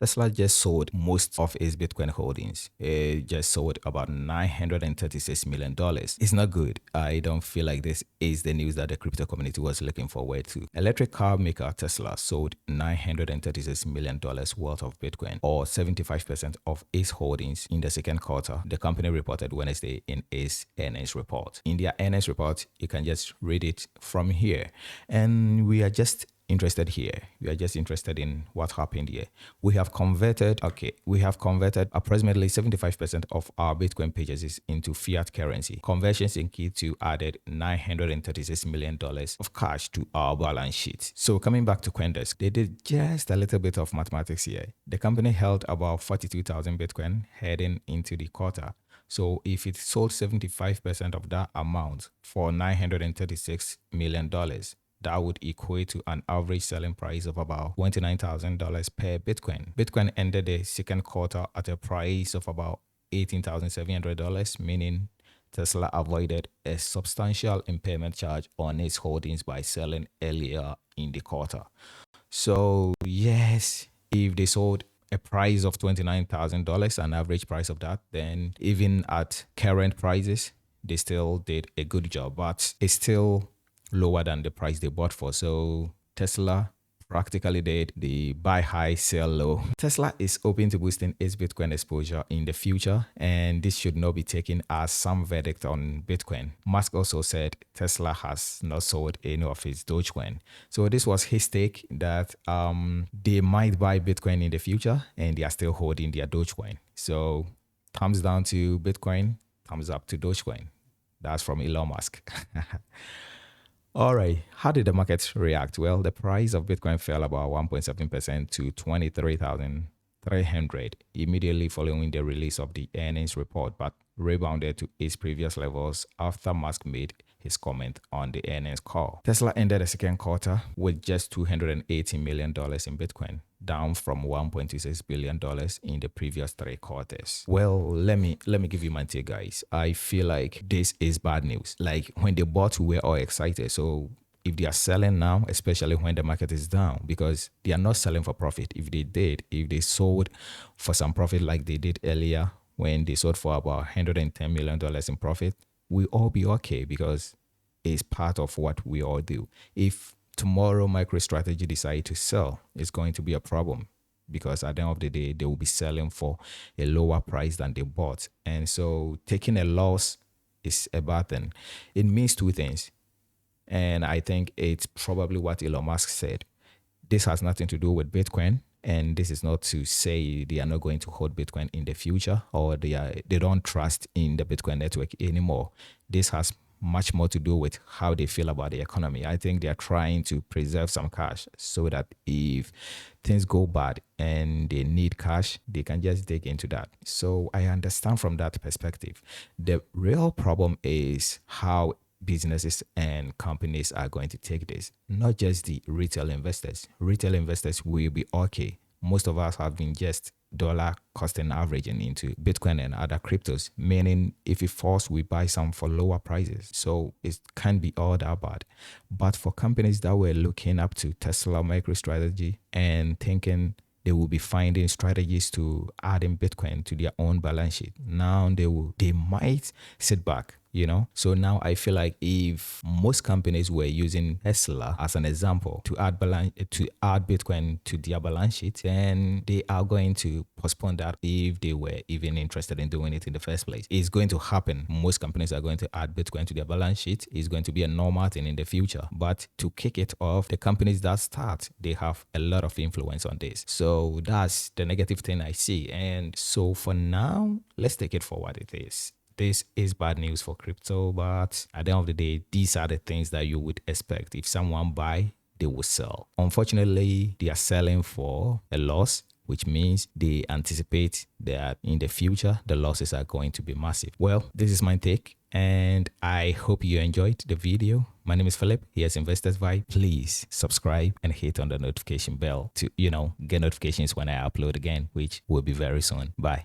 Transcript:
Tesla just sold most of its Bitcoin holdings. It just sold about $936 million. It's not good. I don't feel like this is the news that the crypto community was looking forward to. Electric car maker Tesla sold $936 million worth of Bitcoin, or 75% of its holdings in the second quarter, the company reported Wednesday in its earnings report. In their earnings report, you can just read it from here. And we are just interested here. We are just interested in what happened here. We have converted approximately 75% of our Bitcoin purchases into fiat currency. Conversions in Q2 added $936 million of cash to our balance sheet. So coming back to CoinDesk, they did just a little bit of mathematics here. The company held about 42,000 Bitcoin heading into the quarter. So if it sold 75% of that amount for $936 million, that would equate to an average selling price of about $29,000 per Bitcoin. Bitcoin ended the second quarter at a price of about $18,700, meaning Tesla avoided a substantial impairment charge on its holdings by selling earlier in the quarter. So yes, if they sold a price of $29,000, an average price of that, then even at current prices, they still did a good job, but it's still lower than the price they bought for. So Tesla practically did the buy high, sell low. Tesla is open to boosting its Bitcoin exposure in the future, and this should not be taken as some verdict on Bitcoin. Musk also said Tesla has not sold any of its Dogecoin. So this was his take that they might buy Bitcoin in the future and they are still holding their Dogecoin. So thumbs down to Bitcoin, thumbs up to Dogecoin. That's from Elon Musk. All right, how did the market react? Well, the price of Bitcoin fell about 1.7% to 23,300 immediately following the release of the earnings report, but rebounded to its previous levels after Musk made his comment on the earnings call. Tesla ended the second quarter with just $280 million in Bitcoin, down from $1.26 billion in the previous 3 quarters. Well, let me give you my take, guys. I feel like this is bad news. Like when they bought, we were all excited. So if they are selling now, especially when the market is down, because they are not selling for profit. If they sold for some profit like they did earlier, when they sold for about $110 million in profit, we all be okay because it's part of what we all do. If tomorrow MicroStrategy decide to sell, it's going to be a problem because at the end of the day, they will be selling for a lower price than they bought. And so taking a loss is a bad thing. It means 2 things. And I think it's probably what Elon Musk said. This has nothing to do with Bitcoin. And this is not to say they are not going to hold Bitcoin in the future or they don't trust in the Bitcoin network anymore. This has much more to do with how they feel about the economy. I think they're trying to preserve some cash so that if things go bad and they need cash, they can just dig into that. So I understand from that perspective. The real problem is how businesses and companies are going to take this, not just the retail investors. Retail investors will be okay. Most of us have been just dollar cost and averaging into Bitcoin and other cryptos, meaning if it falls, we buy some for lower prices. So it can't be all that bad. But for companies that were looking up to Tesla, MicroStrategy, and thinking they will be finding strategies to add in Bitcoin to their own balance sheet, now they might sit back. So now I feel like if most companies were using Tesla as an example to add Bitcoin to their balance sheet, then they are going to postpone that if they were even interested in doing it in the first place. It's going to happen. Most companies are going to add Bitcoin to their balance sheet. It's going to be a normal thing in the future. But to kick it off, the companies that start, they have a lot of influence on this. So that's the negative thing I see. And so for now, let's take it for what it is. This is bad news for crypto, but at the end of the day, these are the things that you would expect. If someone buy, they will sell. Unfortunately, they are selling for a loss, which means they anticipate that in the future, the losses are going to be massive. Well, this is my take, and I hope you enjoyed the video. My name is Philip. Here's Investors Vibe. Please subscribe and hit on the notification bell to, get notifications when I upload again, which will be very soon. Bye.